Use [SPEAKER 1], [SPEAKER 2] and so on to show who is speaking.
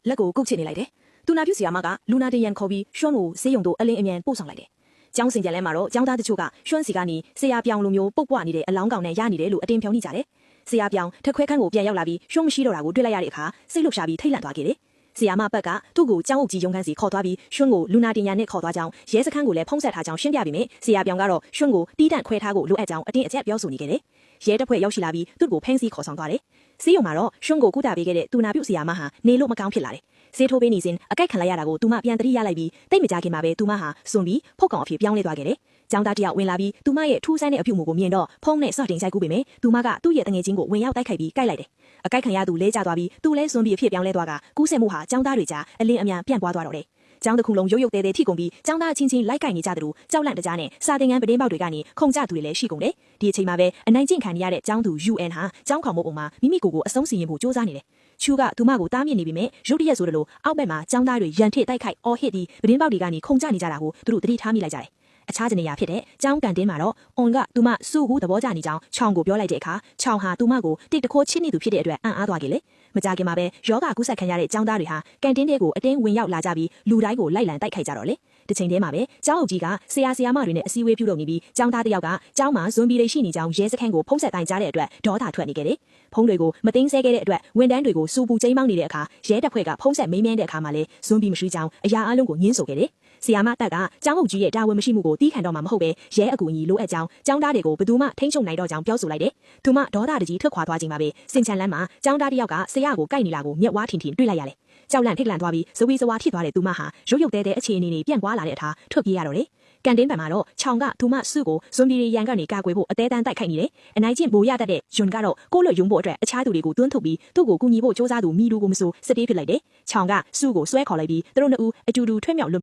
[SPEAKER 1] လက်ကိုကုတ်ချစ်နေလိုက်တယ်။သူနာပြုဆရာမကလူနာတင်ရန်ခေါ်ပြီးရွှန်းကိုဆေးရုံတို့အလင်းအမြန်ပို့ဆောင်လိုက်တယ်။ကျောင်းစင်ကြံလဲမှာတော့ကျောင်းသားတချို့ကရွှန်းစီကနေဆရာပြောင်လိုမျိုးပုတ်ပွားနေတဲ့အလောင်းကောင်နဲ့ရနေတယ်လို့အတင်းဖြောင်းနေကြတယ်။ဆရာပြောင်ထက်ခွဲခန်းကိုပြန်ရောက်လာပြီးရွှန်းမရှိတော့တာကိုတွေ့လိုက်ရတဲ့အခါစိတ်လှုပ်ရှားပြီးထိတ်လန့်သွားခဲ့တယ်။ဆရာမဘက်ကသူ့ကိုကျောင်းအုပ်ကြီးရုံးခန်းစီခေါ်သွားပြီးရွှန်းကိုလူနာတင်ရန်နဲ့ခေါ်သွားကြောင်းရဲစခန်းကိုလည်းဖုံးဆက်ထားကြောင်းရှင်းပြပြီးမြဲဆရာပြောင်ကတော့ရွှန်းကိုတီးတန့်ခွဲထားဖို့လိုအပ်ကြောင်းအတင်းအကျပ်ပြောဆိုနေခဲ့တယ်။ရဲတပ်ဖွဲ့ရောက်ရှိလာပြီးသူ့ကိုဖမ်းဆီးခေါ်ဆောင်သွားတယ်။ဆေးရုံမှာတော့ရွှန်းကိုကုသပေးခဲ့တဲ့သူနာပြုဆရာမဟာနေလို့မကောင်းဖြစ်လာတယ်။ဆေးထိုးပေးနေစဉ်အကိုက်ခံလိုက်ရတာကိုသူမပြန်တတိရလိုက်ပြီးတိတ်မကြခင်မှာပဲသူမဟာစွန်ပြီးဖုတ်ကောင်အဖြစ်ပြောင်းလဲသွားခဲ့တယ်။ကျောင်းသားတယောက်ဝင်လာပြီးသူမရဲ့ထူးဆန်းတဲ့အပြုအမူကိုမြင်တော့ဖုံးနဲ့စတင်ဆိုင်ကူးပေမဲ့သူမကသူ့ရဲ့တငယ်ချင်းကိုဝင်ရောက်တိုက်ခိုက်ပြီးကိုက်လိုက်တယ်။အကိုက်ခံရသူလဲကျသွားပြီးသူလဲစွန်ပြီးအဖြစ်ပြောင်းလဲသွားကကူးစက်မှုဟာကျောင်းသားတွေကြားအလင်းအမြန်ပြန့်ပွားသွားတော့တယ်။ကျောင်းတစ်ခုလုံးရုပ်ရုပ်တဲတဲထိကုန်ပြီးကျောင်းသားချင်းချင်းလိုက်ကိုက်နေကြသလိုကြောက်လန့်တကြားနဲ့စာသင်ခန်းပတင်းပေါက်တွေကနေခုန်ကြသူတွေလည်းရှိကုန်တယ်။ဒီအချိန်မှာပဲအနိုင်ကျင့်ခံရတဲ့ကျောင်းသူ UN ဟာကျောင်းခေါင်မို့ပုံမှာမိမိကိုယ်ကိုအဆုံးစီရင်ဖို့စ조사နေတယ်။ချူကသူမကိုတားမြစ်နေပြီမဲ့ရုတ်တရက်ဆိုလို့အောက်ဘက်မှာကျောင်းသားတွေရန်ထစ်တိုက်ခိုက်အော်ဟစ်ပြီးပတင်းပေါက်တွေကနေခုန်ကြနေကြတာကိုသူတို့သတိထားမိလိုက်ကြတယ်။အခြားနေရာဖြစ်တဲ့ကျောင်းကန်တင်းမှာတော့အွန်ကသူမစုကူသဘောကျနေကြောင်းချောင်းကိုပြောလိုက်တဲ့အခါချောင်းဟာသူမကိုတိတ်တခိုးချစ်နေသူဖြစ်တဲ့အတွက်အံ့အားသွားခဲ့လေမကြခင်မှာပဲယောဂကူးစက်ခံရတဲ့ကျောင်းသားတွေဟာကန်တင်းတွေကိုအတင်းဝင်ရောက်လာကြပြီးလူတိုင်းကိုလိုက်လံတိုက်ခိုက်ကြတော့လေတစ်ချိန်တည်းမှာပဲကျောင်းအုပ်ကြီးကဆရာမတွေနဲ့အစည်းအဝေးပြုလုပ်နေပြီးကျောင်းသားတစ်ယောက်ကကျောင်းမှာဇွန်ဘီတွေရှိနေကြောင်းရဲစခန်းကိုဖုံးဆက်တိုင်းကြားတဲ့အတွက်ဒေါသထွက်နေခဲ့တယ်ဖုံးတွေကိုမသိမ်းဆဲခဲ့တဲ့အတွက်ဝန်တန်းတွေကိုစူပူကျိမ်းမောင်းနေတဲ့အခါရဲတပ်ဖွဲ့ကဖုံးဆက်မိမ့်မြန်းတဲ့အခါမှာလည်းဇွန်ဘီမရှိကြောင်းအရာအလုံးကိုညှင်းဆိုခဲ့တယ်ဆရာမတက်ကကျောင်းအုပ်ကြီးရဲ့တာဝန်မရှိမှုကိုတီးခံတော့မှာမဟုတ်ပဲရဲအကူအညီလိုအပ်ကြောင်းကျောင်းသားတွေကိုဘယ်သူမှထိန်းချုပ်နိုင်တော့ကြောင်းပြောဆိုလိုက်တယ်။သူမဒေါသတကြီးထွက်ခွာသွားချိန်မှာပဲစင်ချန်လန်းမှာကျောင်းသားတစ်ယောက်ကဆရာကိုကိုက်နေလာကိုမျက်ဝါးထင်ထင်တွေ့လိုက်ရတယ်။ကြောက်လန့်ထိတ်လန့်သွားပြီးဇဝီဇဝါဖြစ်သွားတဲ့သူမဟာရုပ်ရုပ်တဲတဲအခြေအနေတွေပြန့်ပွားလာတဲ့အခါထွက်ပြေးရတော့တယ်။ကန်တင်းပံမှာတော့ချောင်ကသူမစုကိုဇွန်ဘီရီရန်ကနေကာကွယ်ဖို့အသေးတန်းတိုက်ခိုက်နေတယ်။အနိုင်ကျင့်ဘိုးရတတ်တဲ့ယွန်ကတော့ကိုလွတ်ယုံဖို့အတွက်အခြားသူတွေကိုတွန်းထုတ်ပြီးသူ့ကိုကူညီဖို့စ조사သူမီလူကိုမဆိုစစ်တေးဖြစ်လိုက်တယ်။ချောင်ကစုကိုဆွဲခေါ်လိုက်ပြီးသူတို့နှစ်ဦးအတူတူထွေးမြောက်လွတ်